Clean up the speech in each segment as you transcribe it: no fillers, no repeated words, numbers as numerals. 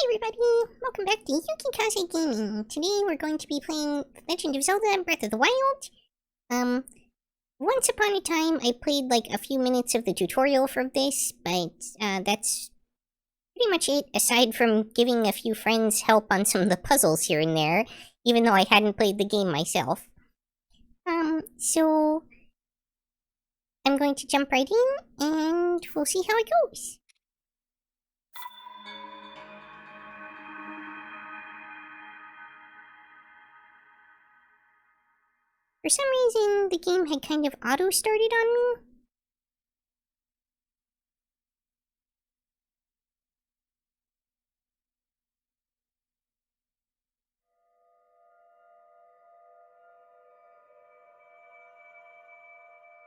everybody! Welcome back to Yukikaze Gaming. Today we're going to be playing Legend of Zelda Breath of the Wild. Once upon a time I played like a few minutes of the tutorial for this, but that's pretty much it, aside from giving a few friends help on some of the puzzles here and there, even though I hadn't played the game myself. So I'm going to jump right in, and we'll see how it goes. For some reason, the game had kind of auto-started on me.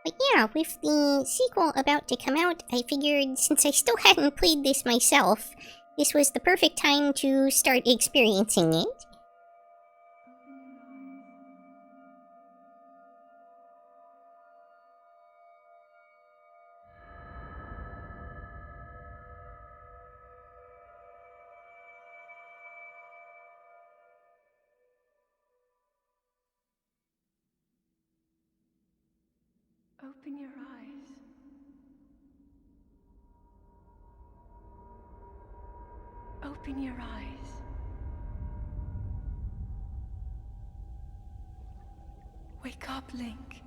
But yeah, with the sequel about to come out, I figured since I still hadn't played this myself, this was the perfect time to start experiencing it. Open your eyes. Open your eyes. Wake up, Link.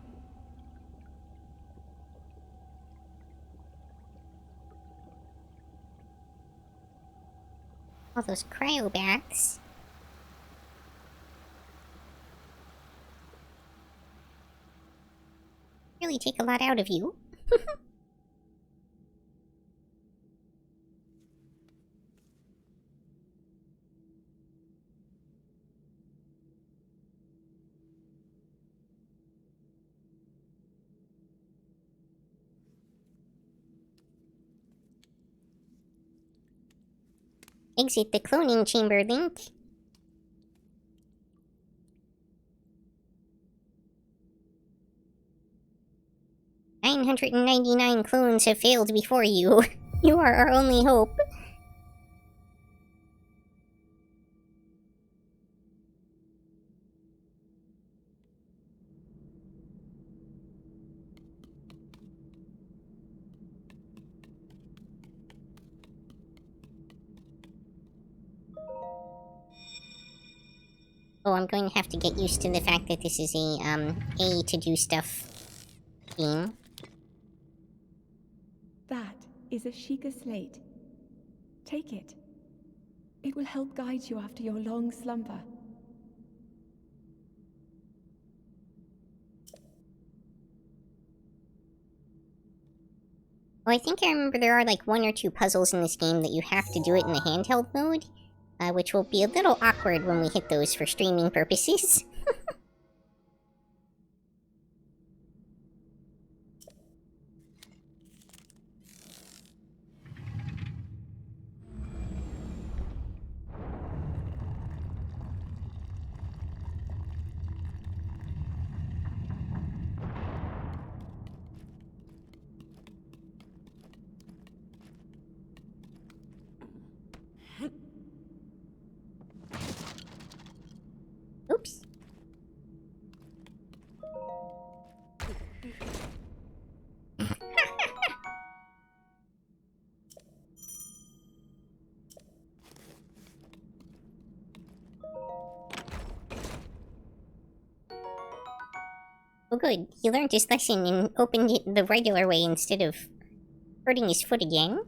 All those cryobaths. Really take a lot out of you. Exit the cloning chamber, Link. "999 clones have failed before you. You are our only hope." Oh, I'm going to have to get used to the fact that this is a to do stuff game. That is a Sheikah slate. Take it. It will help guide you after your long slumber. Oh, I think I remember there are like 1 or 2 puzzles in this game that you have to do it in the handheld mode, which will be a little awkward when we hit those for streaming purposes. Oops. Oh good, he learned his lesson and opened it the regular way instead of hurting his foot again.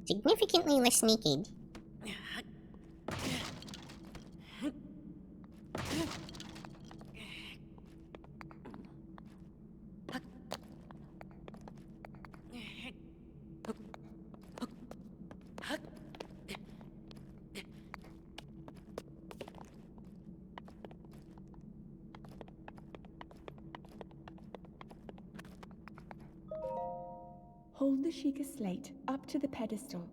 Significantly less naked. Hold the Sheikah slate up to the pedestal.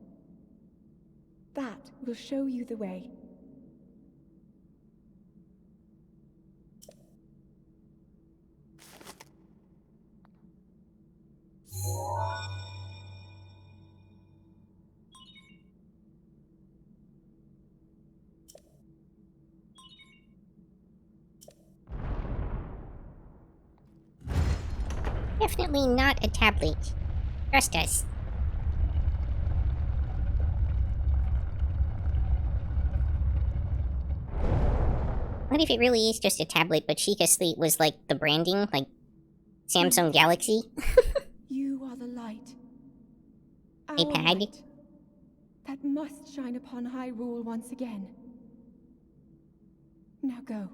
That will show you the way. Definitely not a tablet. Trust us. What if it really is just a tablet, but Sheikah Slate was like the branding, like Samsung Galaxy? You are the light. Our iPad. light. That must shine upon Hyrule once again. Now go.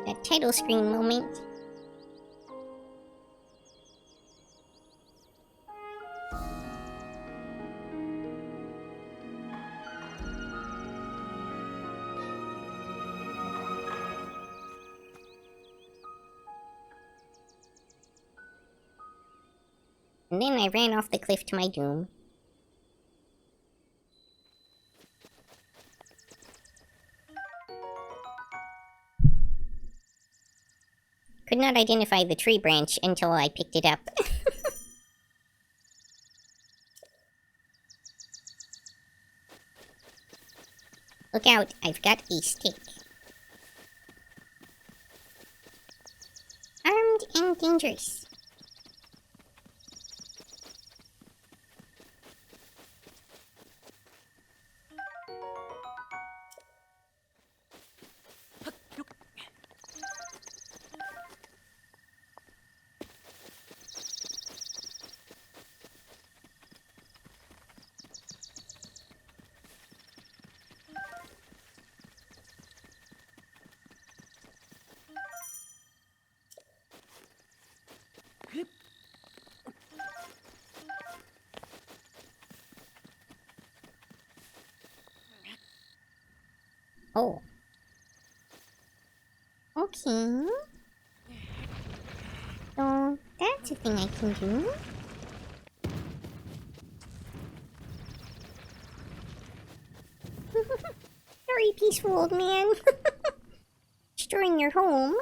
That title screen moment. And then I ran off the cliff to my doom. Could not identify the tree branch until I picked it up. Look out, I've got a stick. Armed and dangerous. Oh. Okay. So, that's a thing I can do. Very peaceful, old man. Destroying your home.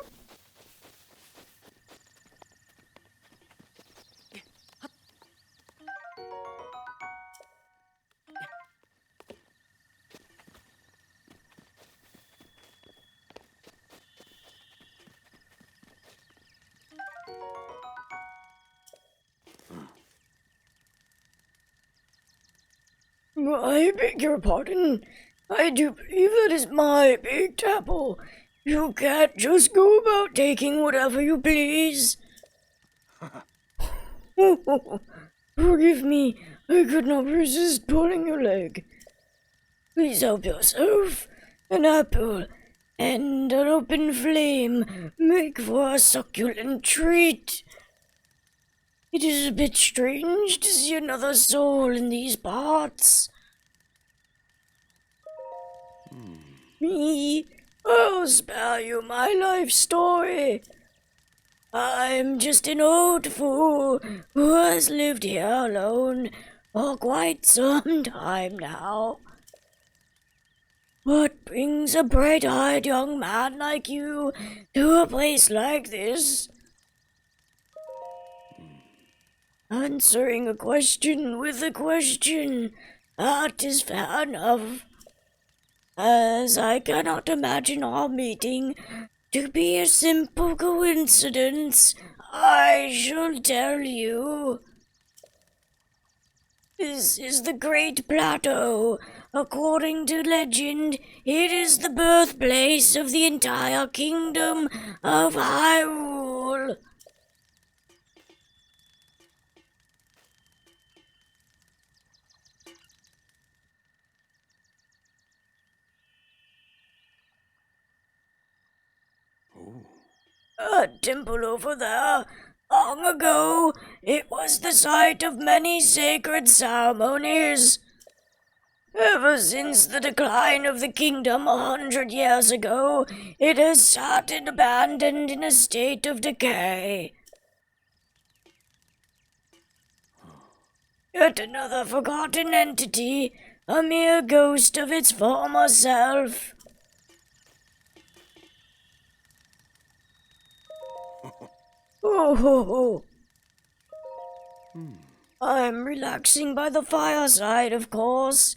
I beg your pardon. I do believe that is my big apple. You can't just go about taking whatever you please. Forgive me, I could not resist pulling your leg. Please help yourself. An apple and an open flame make for a succulent treat. It is a bit strange to see another soul in these parts. Me? I'll spare you my life story. I'm just an old fool who has lived here alone for quite some time now. What brings a bright-eyed young man like you to a place like this? Answering a question with a question, that is fair enough. As I cannot imagine our meeting to be a simple coincidence, I shall tell you. This is the Great Plateau. According to legend, it is the birthplace of the entire kingdom of Hyrule. A temple over there. Long ago, it was the site of many sacred ceremonies. Ever since the decline of the kingdom 100 years ago, it has sat and abandoned in a state of decay. Yet another forgotten entity, a mere ghost of its former self. Oh. I'm relaxing by the fireside, of course,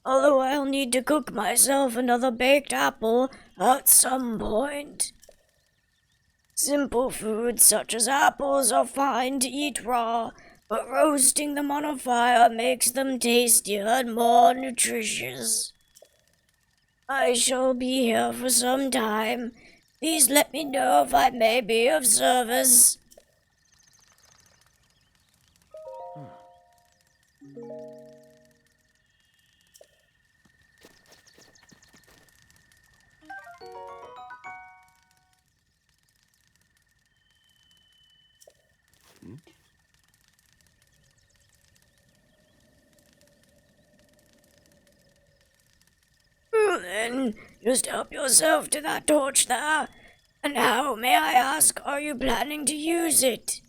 although I'll need to cook myself another baked apple at some point. Simple foods such as apples are fine to eat raw, but roasting them on a fire makes them tastier and more nutritious. I shall be here for some time. Please let me know if I may be of service. Well then, just help yourself to that torch there. And how, may I ask, are you planning to use it?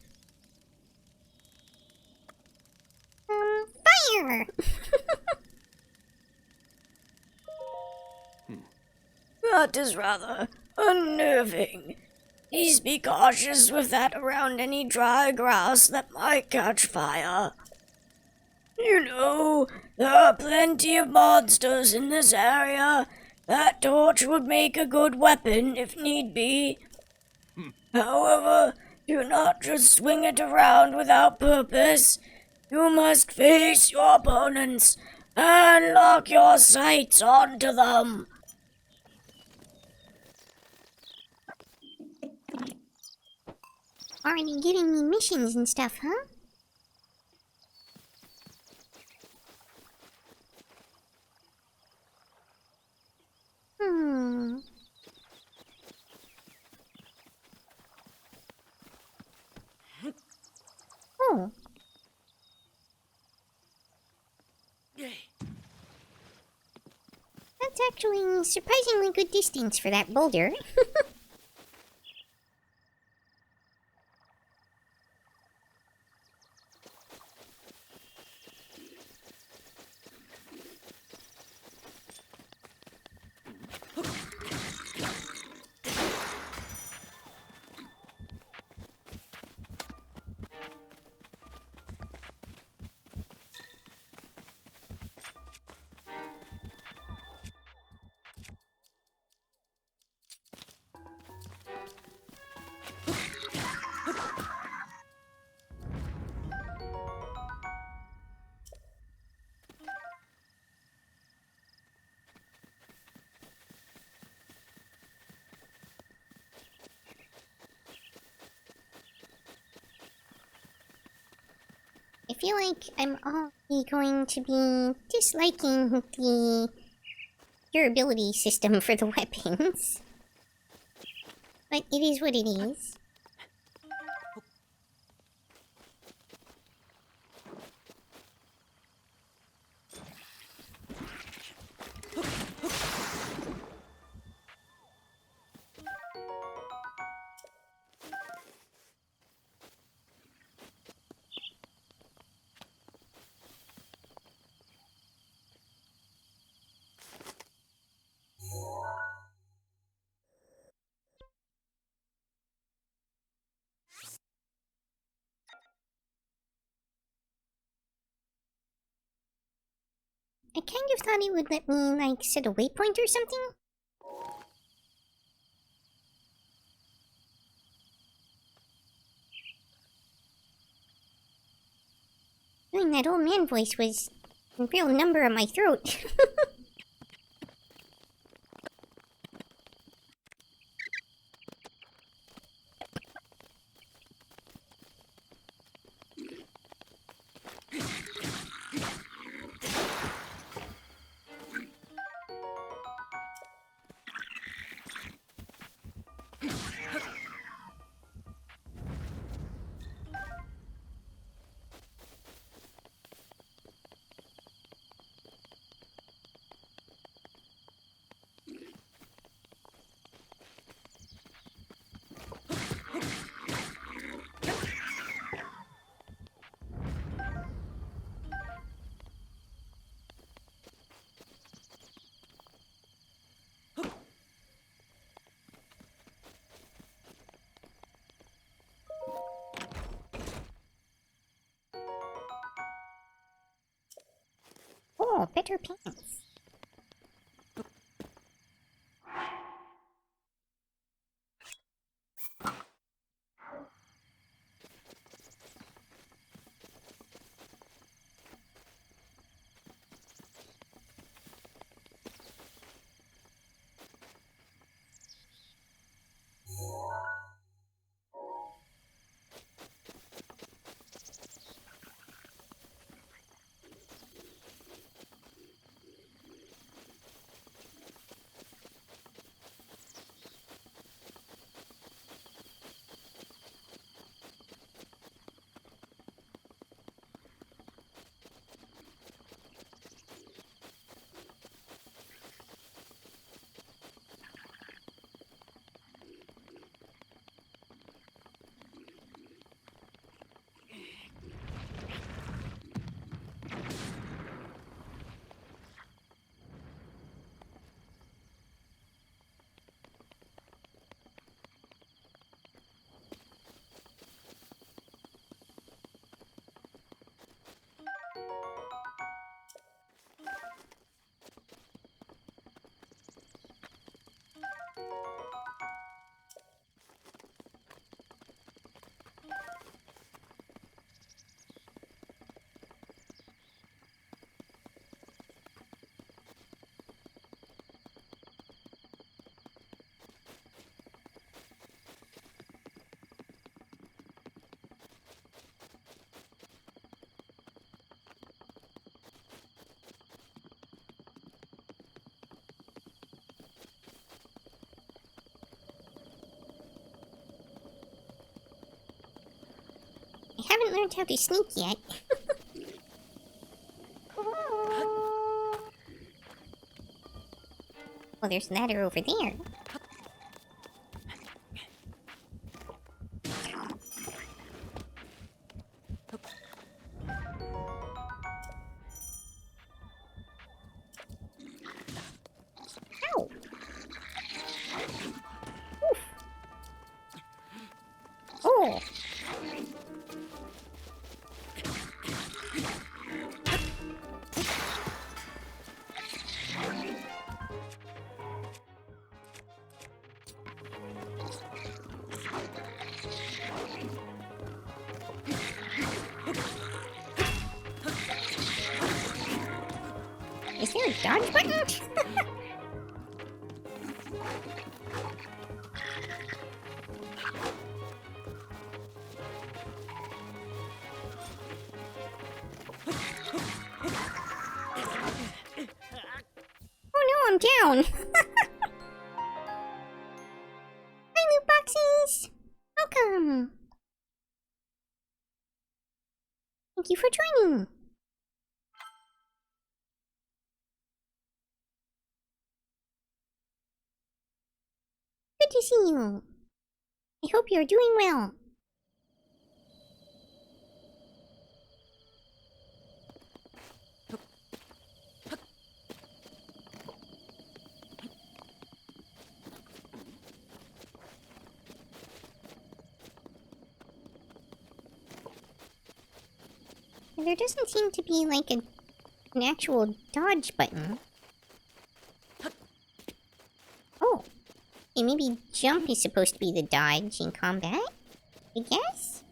Fire! That is rather unnerving. Please be cautious with that around any dry grass that might catch fire. You know, there are plenty of monsters in this area. That torch would make a good weapon if need be. However, do not just swing it around without purpose. You must face your opponents and lock your sights onto them. Already giving me missions and stuff, huh? Oh. That's actually surprisingly good distance for that boulder. I feel like I'm already going to be disliking the durability system for the weapons. But it is what it is. I kind of thought it would let me, like, set a waypoint or something. Doing that old man voice was a real number on my throat. better pants. I haven't learned how to sneak yet. Well, there's a ladder over there. Ow! Oof. Oh! Is there a dodge button? Oh no, I'm down! Hi, loot boxes! Welcome! Thank you for joining! Good to see you. I hope you're doing well. There doesn't seem to be like an actual dodge button. Oh. Okay, maybe jump is supposed to be the dodge in combat? I guess?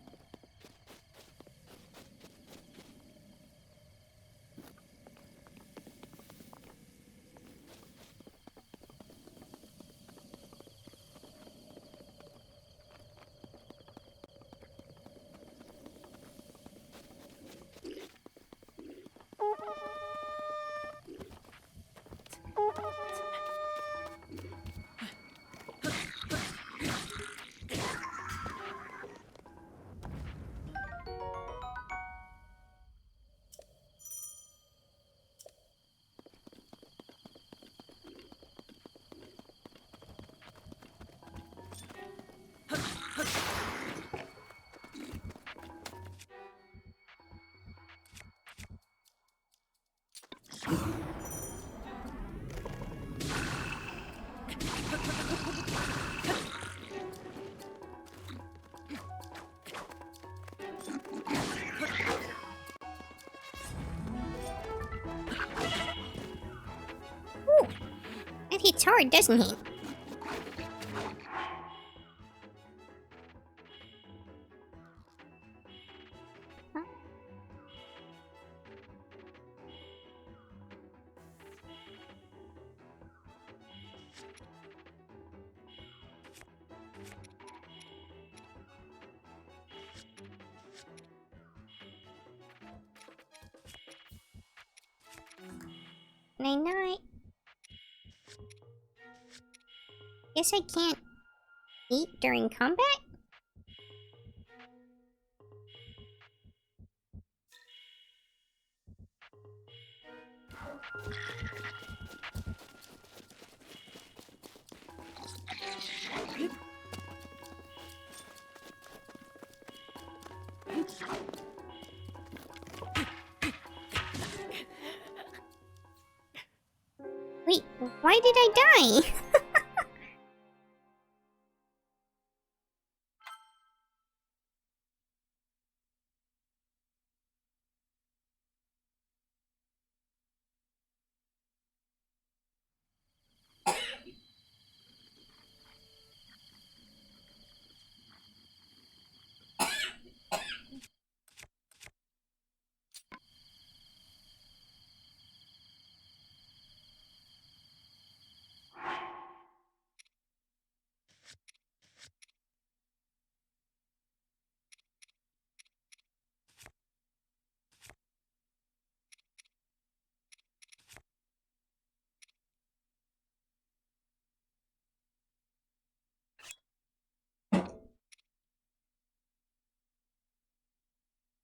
hits hard, doesn't it? Huh? Can I not? Guess I can't eat during combat? Wait, why did I die?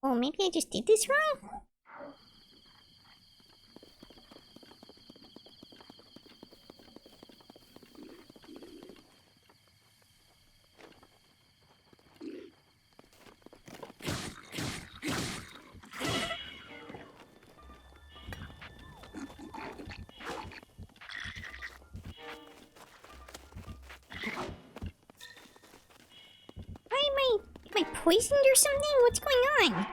Oh, maybe I just did this wrong? Am I poisoned or something? What's going on?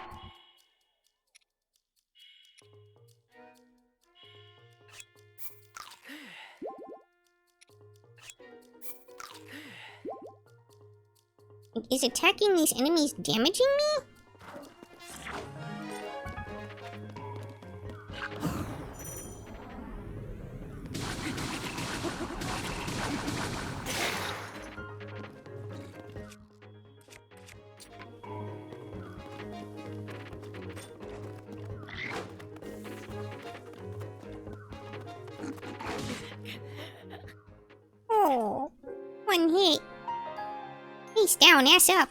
Is attacking these enemies damaging me? Oh, one hit. Face down, ass up.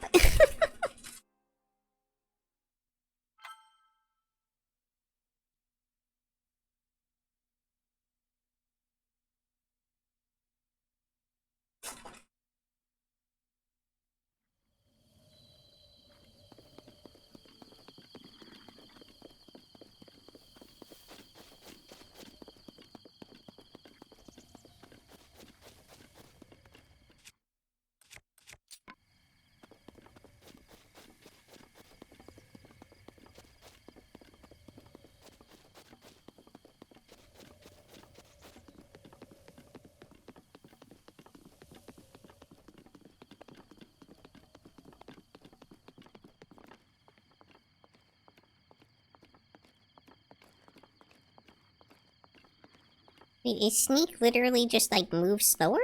Wait, is Sneak literally just like move slower?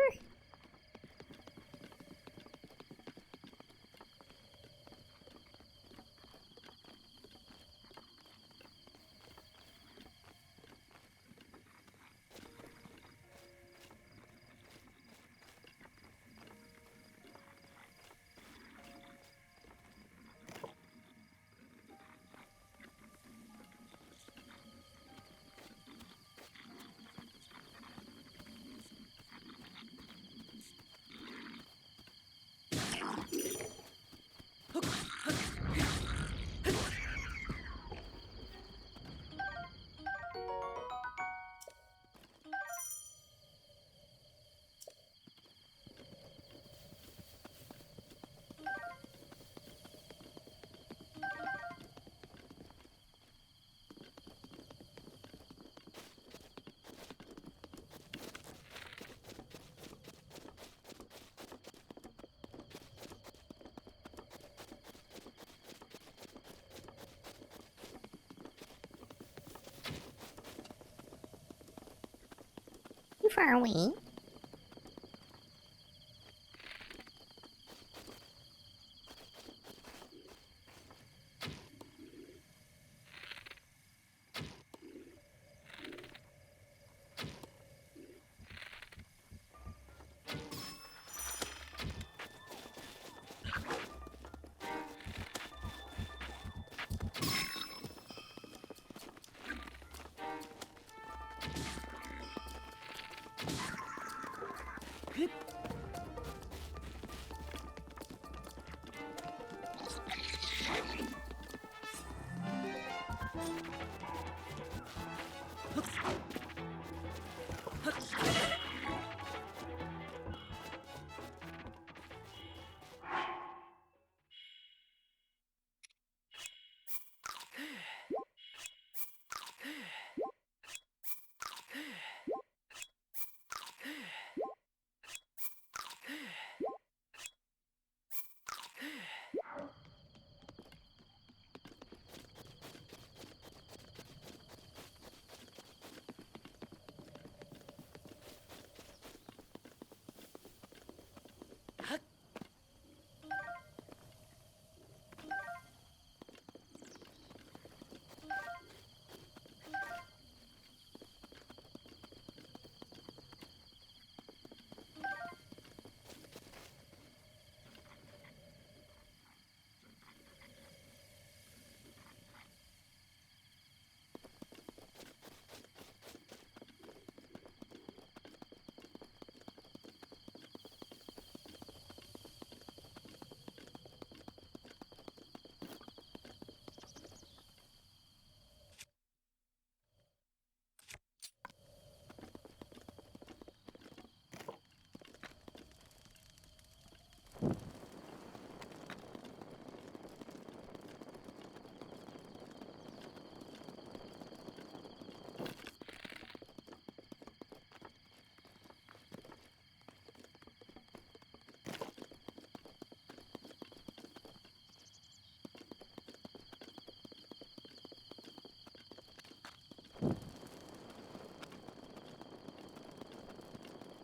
too far away.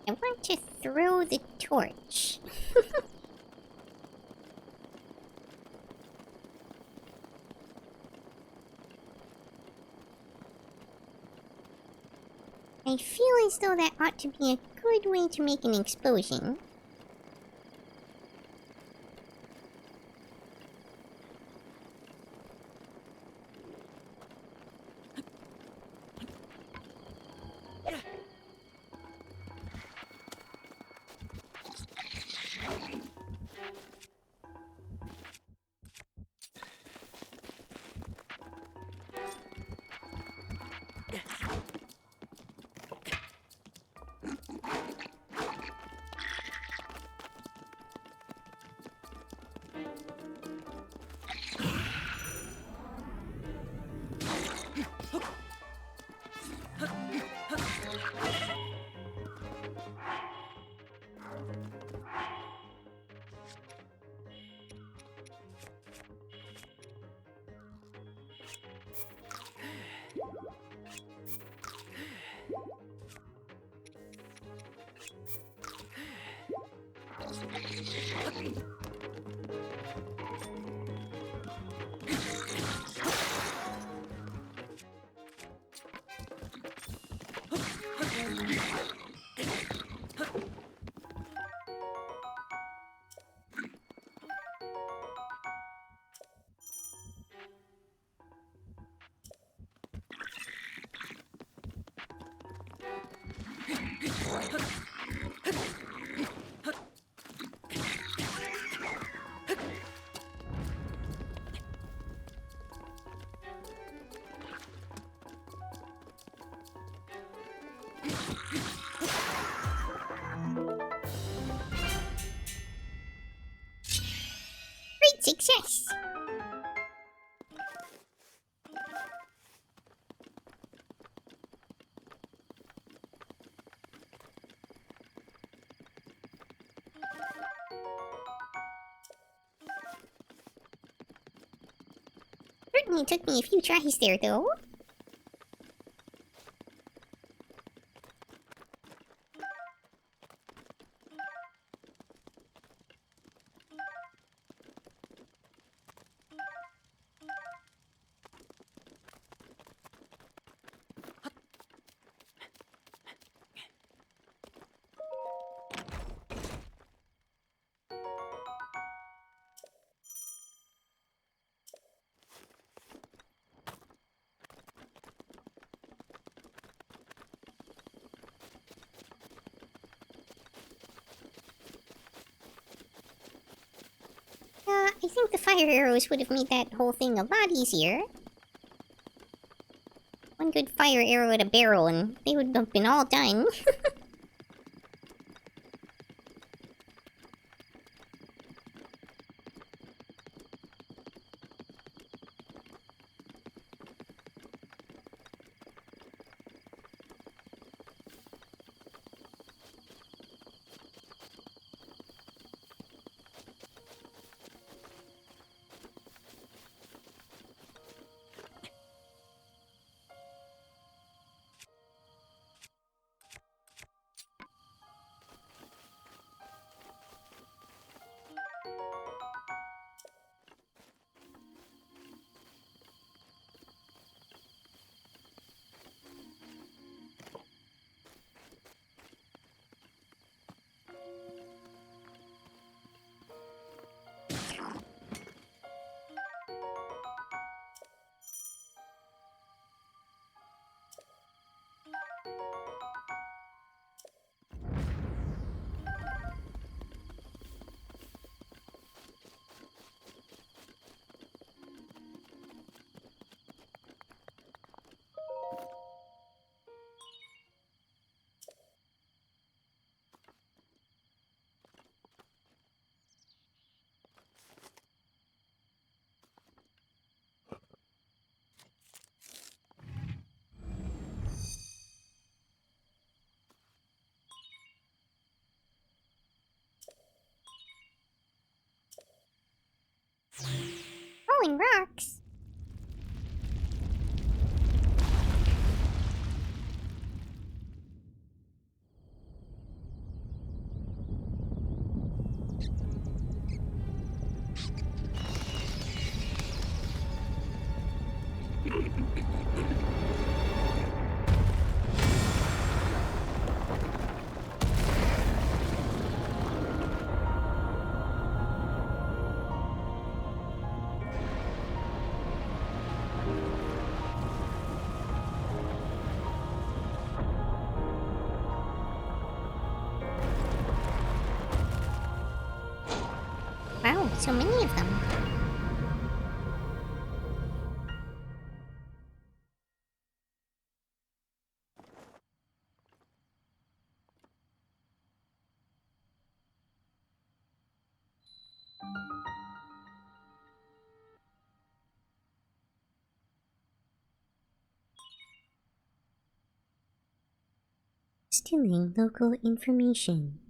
I want to throw the torch. I feel as though that ought to be a good way to make an explosion. Great success! Certainly took me a few tries there, though. I think the fire arrows would have made that whole thing a lot easier. One good fire arrow at a barrel and they would have been all done. Rolling rocks? Wow, so many of them. Stealing local information.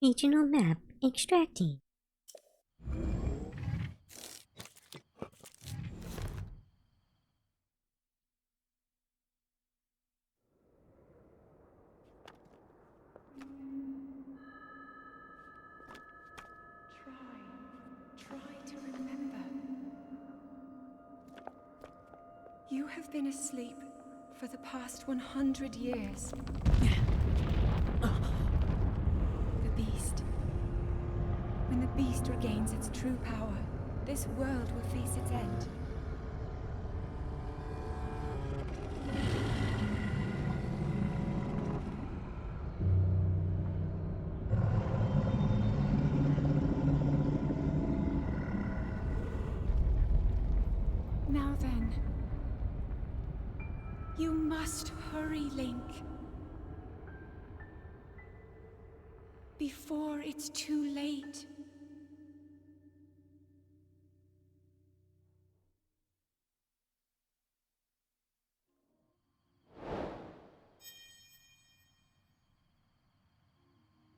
Regional map extracting. Try to remember. You have been asleep for the past 100 years. The beast. When the beast regains its true power, this world will face its end. Now then, you must hurry, Link. Before it's too late.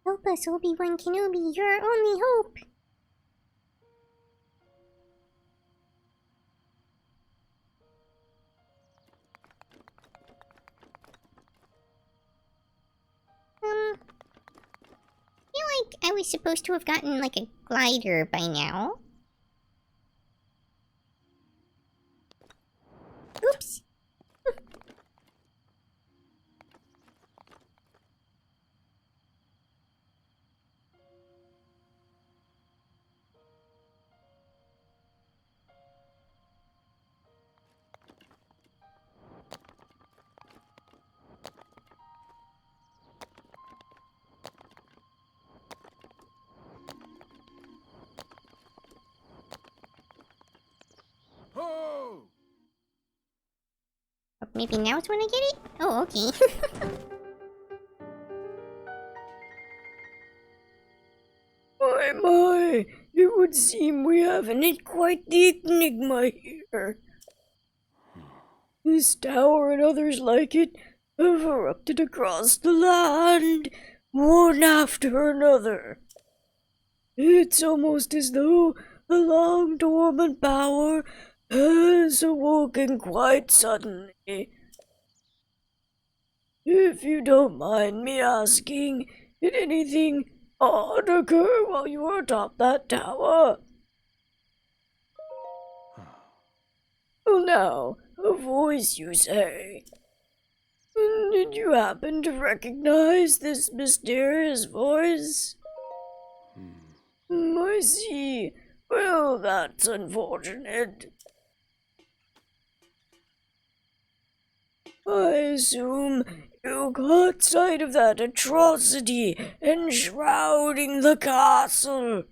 Help us, Obi-Wan Kenobi, you're our only hope! I feel like I was supposed to have gotten, like, a glider by now. Oops! maybe now's when I get it? Oh, okay. My, it would seem we haven't hit quite the enigma here. This tower and others like it have erupted across the land, one after another. It's almost as though a long dormant power has awoken quite suddenly. If you don't mind me asking, did anything odd occur while you were atop that tower? Oh, now, a voice, you say? Did you happen to recognize this mysterious voice? I see. Well, that's unfortunate. I assume you caught sight of that atrocity enshrouding the castle.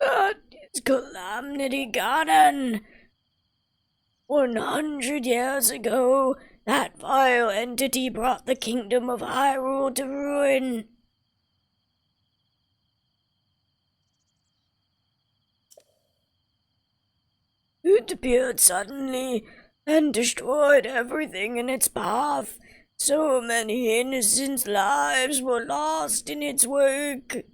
That is Calamity Ganon. 100 years ago, that vile entity brought the kingdom of Hyrule to ruin. It appeared suddenly and destroyed everything in its path. So many innocent lives were lost in its wake.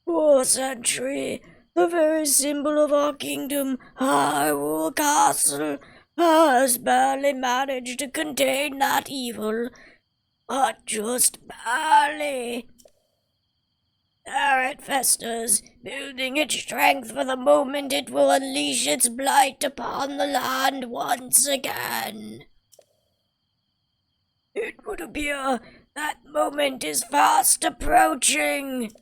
For a century, the very symbol of our kingdom, Hyrule Castle, has barely managed to contain that evil. But just barely. There it festers, building its strength for the moment it will unleash its blight upon the land once again. It would appear that moment is fast approaching.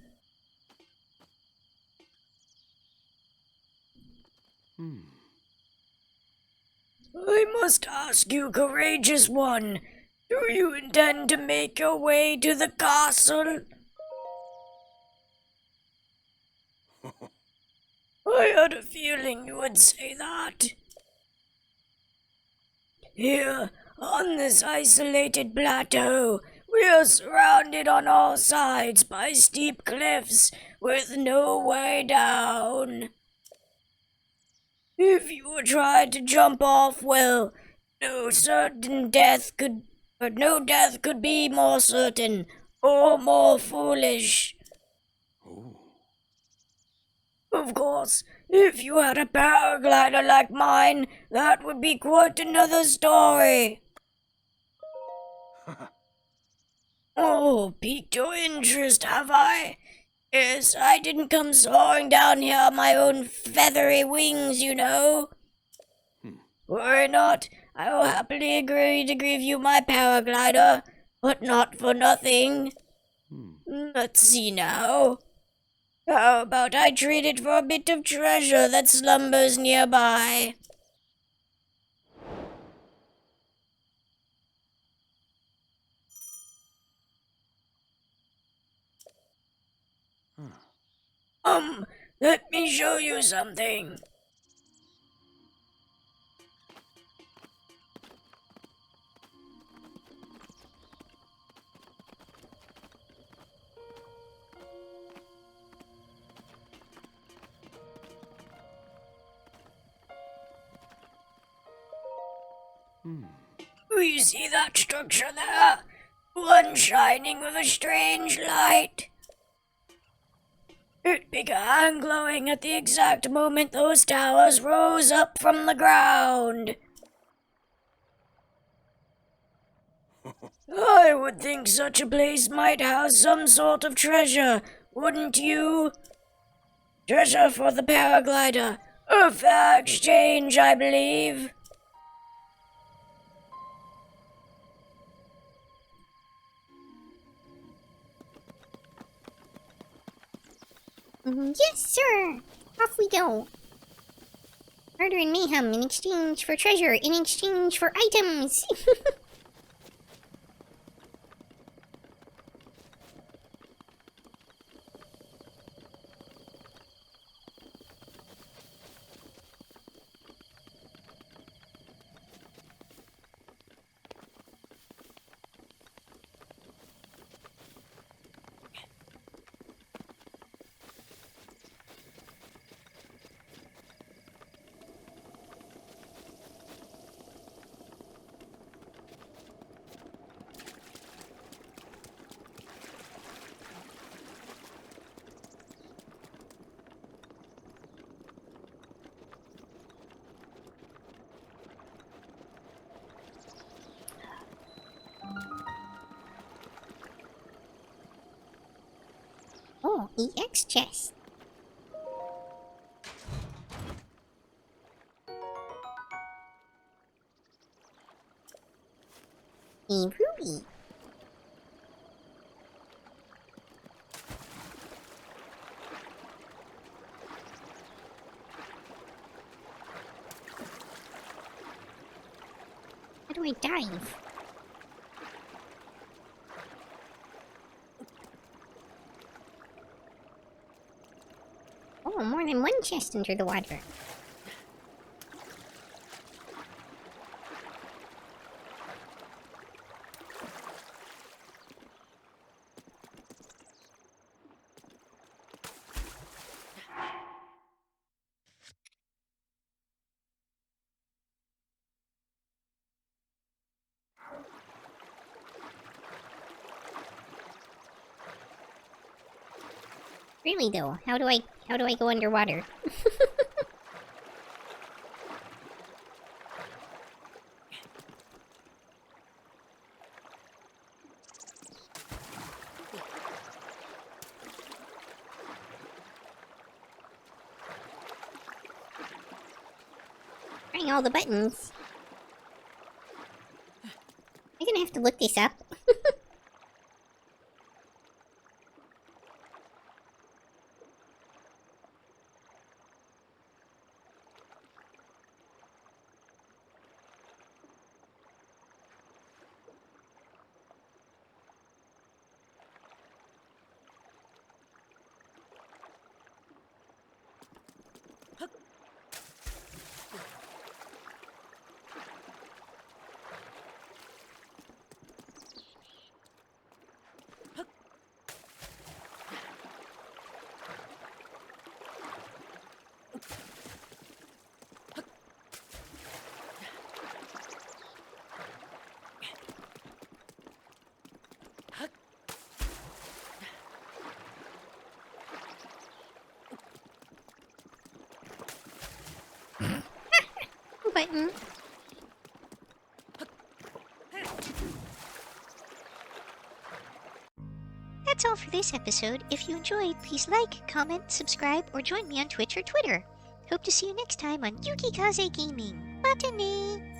I must ask you, courageous one, do you intend to make your way to the castle? I had a feeling you would say that. Here, on this isolated plateau, we are surrounded on all sides by steep cliffs with no way down. If you were trying to jump off, well, no death could be more certain or more foolish. Of course, if you had a paraglider like mine, that would be quite another story. Oh, piqued your interest, have I? Yes, I didn't come soaring down here on my own feathery wings, you know. Worry not, I will happily agree to give you my paraglider, but not for nothing. Let's see now. How about I trade it for a bit of treasure that slumbers nearby? Let me show you something. Do you see that structure there? One shining with a strange light. It began glowing at the exact moment those towers rose up from the ground. I would think such a place might house some sort of treasure, wouldn't you? Treasure for the paraglider. A fair exchange, I believe. Yes, sir. Off we go. Murder and mayhem in exchange for treasure, in exchange for items. EX chest. A ruby. How do I dive? Oh, more than one chest under the water. Really though, how do I go underwater? Trying all the buttons. I'm gonna have to look this up. Button. That's all for this episode. If you enjoyed, please like, comment, subscribe, or join me on Twitch or Twitter. Hope to see you next time on Yukikaze Gaming. Matane!